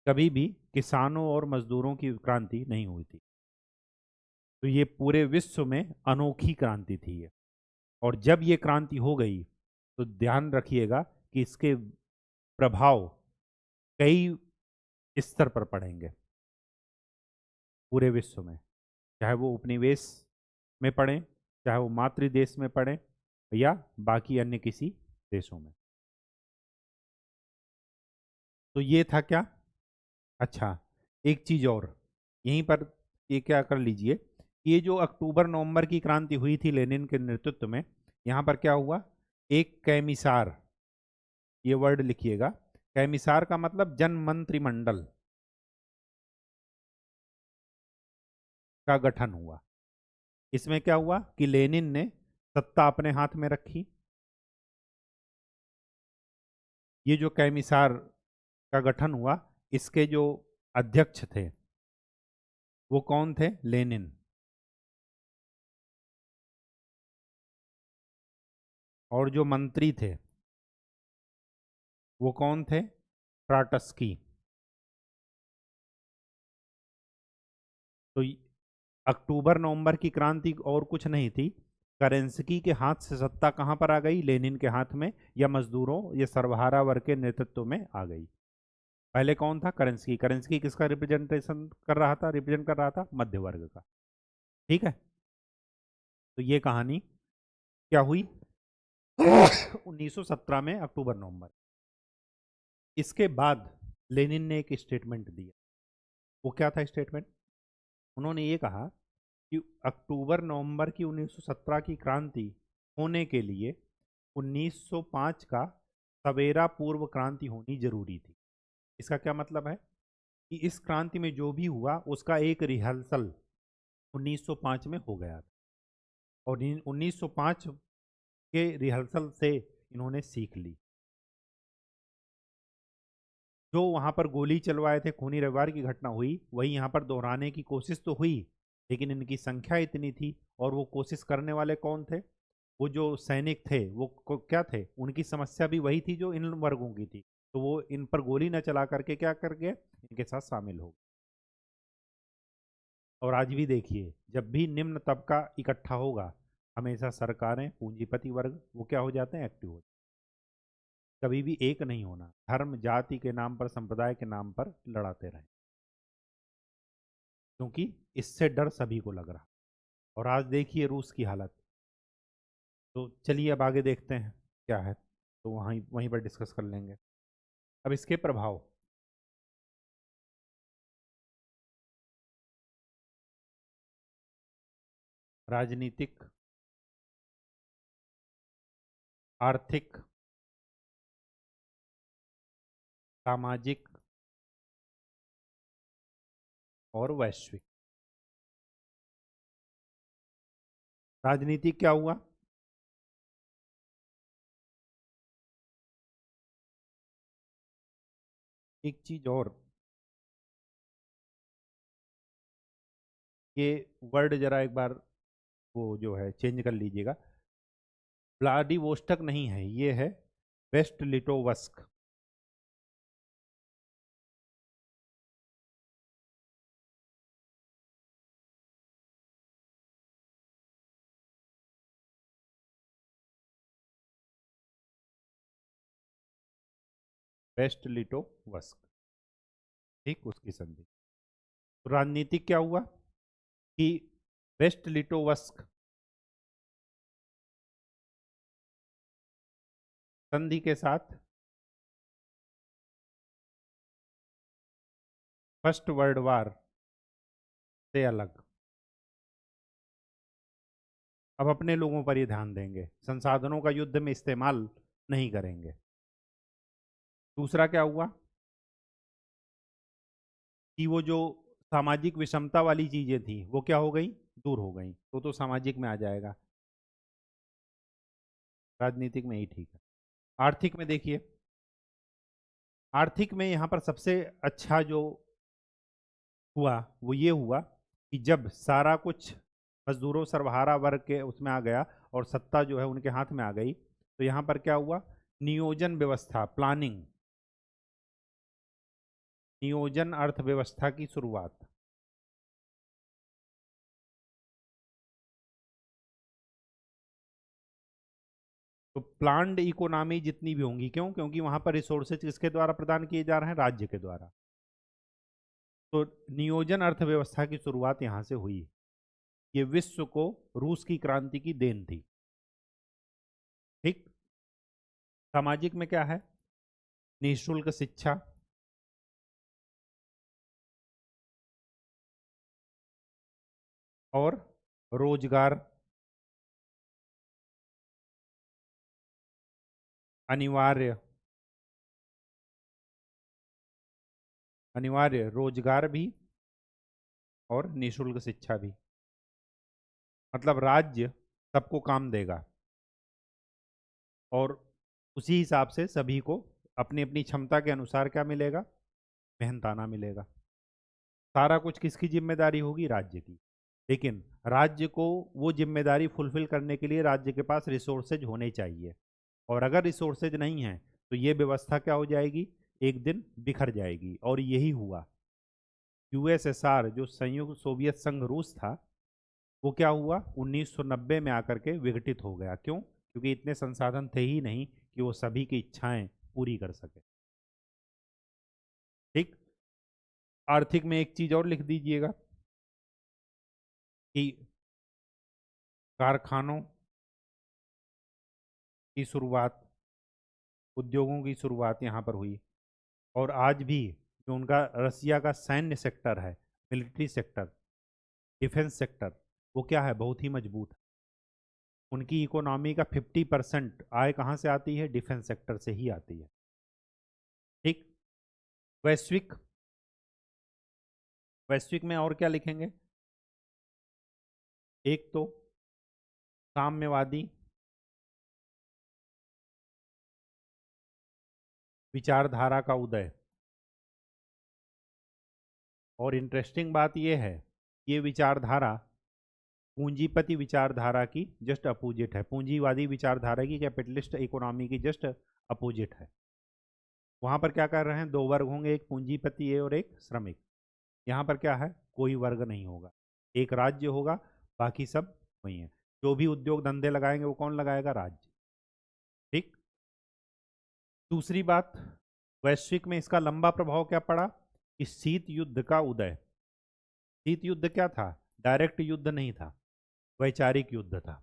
Speaker 1: कभी भी किसानों और मजदूरों की क्रांति नहीं हुई थी। तो ये पूरे विश्व में अनोखी क्रांति थी ये। और जब ये क्रांति हो गई तो ध्यान रखिएगा कि इसके प्रभाव कई स्तर पर पड़ेंगे पूरे विश्व में, चाहे वो उपनिवेश में पड़े, चाहे वो मातृ देश में पड़े, या बाकी अन्य किसी देशों में। तो ये था क्या? अच्छा, एक चीज और यहीं पर ये क्या कर लीजिए, ये जो अक्टूबर नवंबर की क्रांति हुई थी लेनिन के नेतृत्व में, यहाँ पर क्या हुआ? एक कैमिसार, ये वर्ड लिखिएगा, कैमिसार का मतलब जन मंत्रिमंडल का गठन हुआ। इसमें क्या हुआ कि लेनिन ने सत्ता अपने हाथ में रखी। ये जो कैमिसार का गठन हुआ, इसके जो अध्यक्ष थे वो कौन थे? लेनिन। और जो मंत्री थे वो कौन थे? ट्राटस्की। तो अक्टूबर नवंबर की क्रांति और कुछ नहीं थी, करेंसकी के हाथ से सत्ता कहां पर आ गई? लेनिन के हाथ में, या मजदूरों या सर्वहारा वर्ग के नेतृत्व में आ गई। पहले कौन था? करेंसकी। करेंसकी किसका रिप्रेजेंटेशन कर रहा था? रिप्रेजेंट कर रहा था मध्य वर्ग का। ठीक है, तो ये कहानी क्या हुई 1917 में अक्टूबर नवंबर। इसके बाद लेनिन ने एक स्टेटमेंट दिया। वो क्या था स्टेटमेंट? उन्होंने ये कहा कि अक्टूबर नवंबर की 1917 की क्रांति होने के लिए 1905 का सवेरा पूर्व क्रांति होनी जरूरी थी। इसका क्या मतलब है कि इस क्रांति में जो भी हुआ उसका एक रिहर्सल 1905 में हो गया था, और 1905 के रिहर्सल से इन्होंने सीख ली। जो वहां पर गोली चलवाए थे, खूनी रविवार की घटना हुई, वही यहाँ पर दोहराने की कोशिश तो हुई, लेकिन इनकी संख्या इतनी थी। और वो कोशिश करने वाले कौन थे? वो जो सैनिक थे वो क्या थे? उनकी समस्या भी वही थी जो इन वर्गों की थी। तो वो इन पर गोली न चला करके क्या करके इनके साथ शामिल हो। और आज भी देखिए, जब भी निम्न तबका इकट्ठा होगा, हमेशा सरकारें, पूंजीपति वर्ग वो क्या हो जाते हैं? एक्टिव हो। कभी भी एक नहीं होना, धर्म जाति के नाम पर, संप्रदाय के नाम पर लड़ाते रहे, क्योंकि इससे डर सभी को लग रहा। और आज देखिए रूस की हालत। तो चलिए अब आगे देखते हैं क्या है, तो वहीं वहीं पर डिस्कस कर लेंगे। अब इसके प्रभाव, राजनीतिक, आर्थिक, सामाजिक और वैश्विक। राजनीतिक क्या हुआ? एक चीज और, ये वर्ड जरा एक बार वो जो है चेंज कर लीजिएगा। व्लादिवोस्टक नहीं है, ये है वेस्ट लिटोवस्क। वेस्ट लिटोवस्क। ठीक, उसकी संधि। तो राजनीतिक क्या हुआ कि वेस्ट लिटोवस्क संधि के साथ फर्स्ट वर्ल्ड वार से अलग। अब अपने लोगों पर ही ध्यान देंगे, संसाधनों का युद्ध में इस्तेमाल नहीं करेंगे। दूसरा क्या हुआ कि वो जो सामाजिक विषमता वाली चीजें थी वो क्या हो गई, दूर हो गई। तो सामाजिक में आ जाएगा, राजनीतिक में ही ठीक है। आर्थिक में देखिए, आर्थिक में यहाँ पर सबसे अच्छा जो हुआ वो ये हुआ कि जब सारा कुछ मजदूरों सर्वहारा वर्ग के उसमें आ गया और सत्ता जो है उनके हाथ में आ गई, तो यहाँ पर क्या हुआ, नियोजन व्यवस्था, प्लानिंग, नियोजन अर्थव्यवस्था की शुरुआत। तो प्लान्ड इकोनॉमी जितनी भी होंगी, क्यों, क्योंकि वहां पर रिसोर्सेज किसके द्वारा प्रदान किए जा रहे हैं, राज्य के द्वारा। तो नियोजन अर्थव्यवस्था की शुरुआत यहां से हुई। ये विश्व को रूस की क्रांति की देन थी। ठीक। सामाजिक में क्या है, निःशुल्क शिक्षा, और रोजगार अनिवार्य, अनिवार्य रोजगार भी और निःशुल्क शिक्षा भी। मतलब राज्य सबको काम देगा और उसी हिसाब से सभी को अपनी अपनी क्षमता के अनुसार क्या मिलेगा, मेहनताना मिलेगा। सारा कुछ किसकी जिम्मेदारी होगी, राज्य की। लेकिन राज्य को वो जिम्मेदारी फुलफिल करने के लिए राज्य के पास रिसोर्सेज होने चाहिए, और अगर रिसोर्सेज नहीं है तो ये व्यवस्था क्या हो जाएगी, एक दिन बिखर जाएगी। और यही हुआ। यूएसएसआर जो संयुक्त सोवियत संघ रूस था, वो क्या हुआ, 1990 में आकर के विघटित हो गया। क्यों, क्योंकि इतने संसाधन थे ही नहीं कि वो सभी की इच्छाएं पूरी कर सके। ठीक। आर्थिक में एक चीज और लिख दीजिएगा कि कारखानों की शुरुआत, उद्योगों की शुरुआत यहाँ पर हुई। और आज भी जो उनका रसिया का सैन्य सेक्टर है, मिलिट्री सेक्टर, डिफेंस सेक्टर, वो क्या है, बहुत ही मजबूत है। उनकी इकोनॉमी का 50% आय कहाँ से आती है, डिफेंस सेक्टर से ही आती है। ठीक। वैश्विक, वैश्विक में और क्या लिखेंगे, एक तो साम्यवादी विचारधारा का उदय। और इंटरेस्टिंग बात यह है, ये विचारधारा पूंजीपति विचारधारा की जस्ट अपोजिट है, पूंजीवादी विचारधारा की, कैपिटलिस्ट इकोनॉमी की जस्ट अपोजिट है। वहां पर क्या कर रहे हैं, दो वर्ग होंगे, एक पूंजीपति है और एक श्रमिक। यहाँ पर क्या है, कोई वर्ग नहीं होगा, एक राज्य होगा, बाकी सब वही है। जो भी उद्योग धंधे लगाएंगे वो कौन लगाएगा, राज्य। ठीक। दूसरी बात, वैश्विक में इसका लंबा प्रभाव क्या पड़ा कि शीत युद्ध का उदय। शीत युद्ध क्या था, डायरेक्ट युद्ध नहीं था, वैचारिक युद्ध था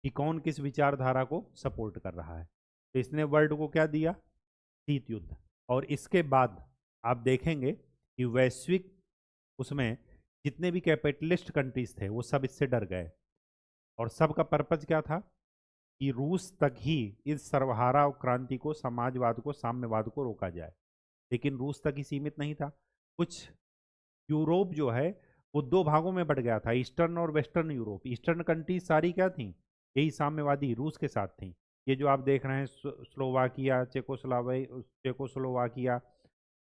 Speaker 1: कि कौन किस विचारधारा को सपोर्ट कर रहा है। तो इसने वर्ल्ड को क्या दिया, शीत युद्ध। और इसके बाद आप देखेंगे कि वैश्विक उसमें जितने भी कैपिटलिस्ट कंट्रीज थे वो सब इससे डर गए। और सबका पर्पज क्या था कि रूस तक ही इस सर्वहारा क्रांति को, समाजवाद को, साम्यवाद को रोका जाए। लेकिन रूस तक ही सीमित नहीं था, कुछ यूरोप जो है वो दो भागों में बढ़ गया था, ईस्टर्न और वेस्टर्न यूरोप। ईस्टर्न कंट्रीज सारी क्या थी, यही साम्यवादी रूस के साथ थी। ये जो आप देख रहे हैं, स्लोवाकिया, चेकोस्लोवाकिया,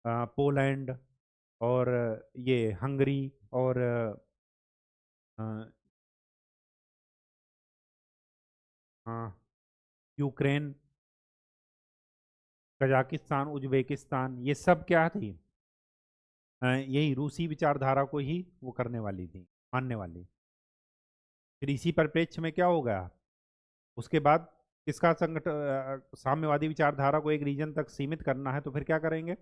Speaker 1: पोलैंड, और ये हंगरी, और यूक्रेन, कजाकिस्तान, उज्बेकिस्तान, ये सब क्या थी, यही रूसी विचारधारा को ही वो करने वाली थी, मानने वाली। फिर इसी परिप्रेक्ष्य में क्या हो गया, उसके बाद किसका साम्यवादी विचारधारा को एक रीजन तक सीमित करना है, तो फिर क्या करेंगे,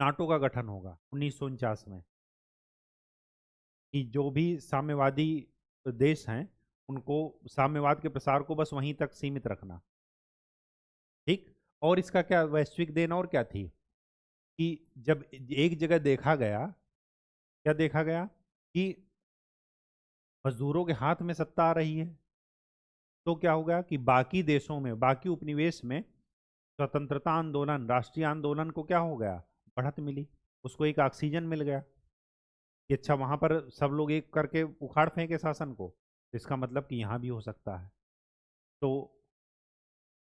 Speaker 1: नाटो का गठन होगा 1949 में, कि जो भी साम्यवादी देश हैं उनको साम्यवाद के प्रसार को बस वहीं तक सीमित रखना। ठीक। और इसका क्या वैश्विक देन और क्या थी, कि जब एक जगह देखा गया, क्या देखा गया, कि मजदूरों के हाथ में सत्ता आ रही है, तो क्या होगा कि बाकी देशों में, बाकी उपनिवेश में स्वतंत्रता आंदोलन, राष्ट्रीय आंदोलन को क्या हो गया, बढ़त मिली, उसको एक ऑक्सीजन मिल गया कि अच्छा वहां पर सब लोग एक करके उखाड़ फेंके शासन को, तो इसका मतलब कि यहाँ भी हो सकता है। तो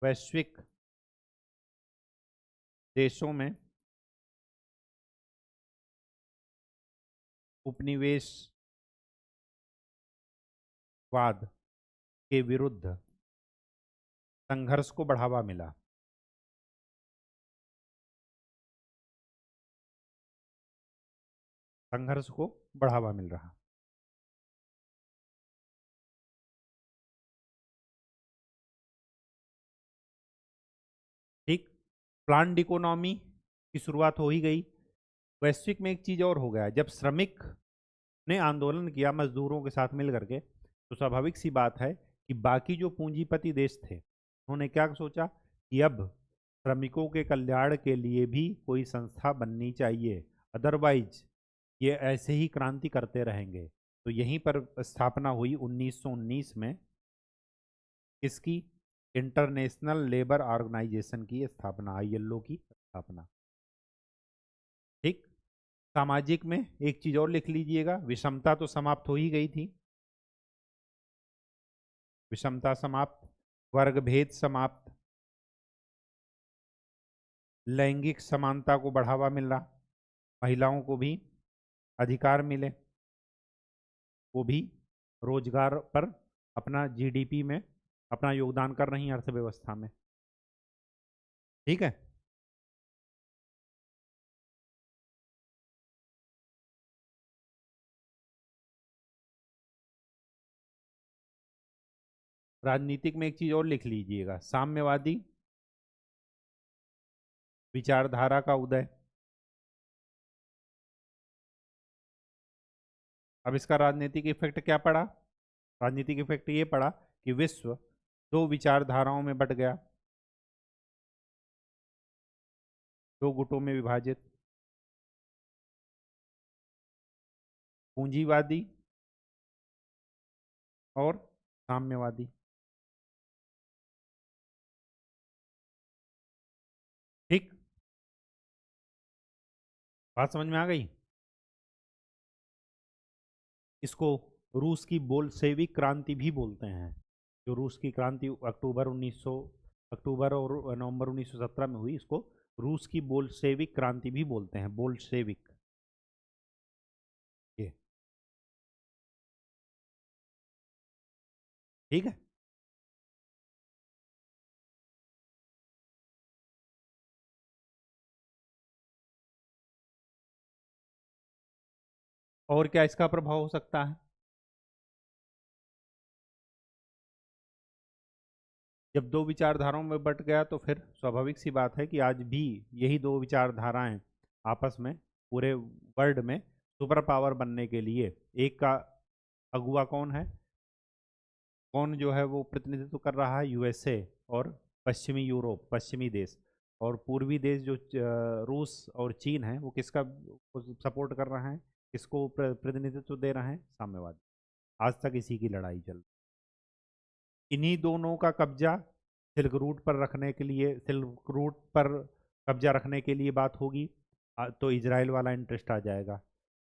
Speaker 1: वैश्विक देशों में उपनिवेशवाद के विरुद्ध संघर्ष को बढ़ावा मिला। संघर्ष को बढ़ावा मिल रहा। ठीक। प्लान्ड इकोनॉमी की शुरुआत हो ही गई। वैश्विक में एक चीज और हो गया, जब श्रमिक ने आंदोलन किया मजदूरों के साथ मिल करके, तो स्वाभाविक सी बात है कि बाकी जो पूंजीपति देश थे उन्होंने क्या सोचा कि अब श्रमिकों के कल्याण के लिए भी कोई संस्था बननी चाहिए, अदरवाइज ये ऐसे ही क्रांति करते रहेंगे। तो यहीं पर स्थापना हुई 1919 में इसकी, इंटरनेशनल लेबर ऑर्गेनाइजेशन की स्थापना, ILO की स्थापना। ठीक। सामाजिक में एक चीज और लिख लीजिएगा, विषमता तो समाप्त हो ही गई थी, विषमता समाप्त, वर्ग भेद समाप्त, लैंगिक समानता को बढ़ावा मिल रहा, महिलाओं को भी अधिकार मिले, वो भी रोजगार पर अपना GDP में अपना योगदान कर रही हैं अर्थव्यवस्था में। ठीक है। राजनीतिक में एक चीज और लिख लीजिएगा, साम्यवादी विचारधारा का उदय। अब इसका राजनीतिक इफेक्ट क्या पड़ा, राजनीतिक इफेक्ट ये पड़ा कि विश्व दो विचारधाराओं में बट गया, दो गुटों में विभाजित, पूंजीवादी और साम्यवादी। ठीक। बात समझ में आ गई। इसको रूस की बोल्शेविक क्रांति भी बोलते हैं। जो रूस की क्रांति अक्टूबर और नवंबर 1917 में हुई, इसको रूस की बोल्शेविक क्रांति भी बोलते हैं, बोल्शेविक। ये ठीक है। और क्या इसका प्रभाव हो सकता है, जब दो विचारधाराओं में बट गया तो फिर स्वाभाविक सी बात है कि आज भी यही दो विचारधाराएं आपस में पूरे वर्ल्ड में सुपर पावर बनने के लिए, एक का अगुवा कौन है, कौन जो है वो प्रतिनिधित्व कर रहा है, USA और पश्चिमी यूरोप, पश्चिमी देश, और पूर्वी देश जो रूस और चीन है, वो किसका सपोर्ट कर रहे हैं, किसको प्रतिनिधित्व दे रहे हैं, साम्यवाद। आज तक इसी की लड़ाई चल, इन्हीं दोनों का कब्जा सिल्क रूट पर रखने के लिए, सिल्क रूट पर कब्जा रखने के लिए बात होगी, तो इजराइल वाला इंटरेस्ट आ जाएगा।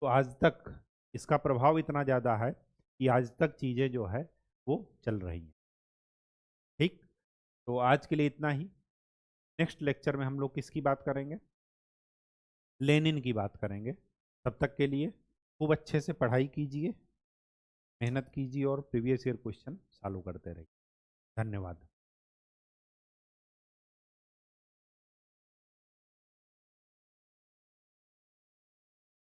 Speaker 1: तो आज तक इसका प्रभाव इतना ज़्यादा है कि आज तक चीज़ें जो है वो चल रही हैं। ठीक। तो आज के लिए इतना ही। नेक्स्ट लेक्चर में हम लोग किसकी बात करेंगे, लेनिन की बात करेंगे। तब तक के लिए खूब अच्छे से पढ़ाई कीजिए, मेहनत कीजिए और प्रीवियस ईयर क्वेश्चन सॉल्व करते रहिए। धन्यवाद।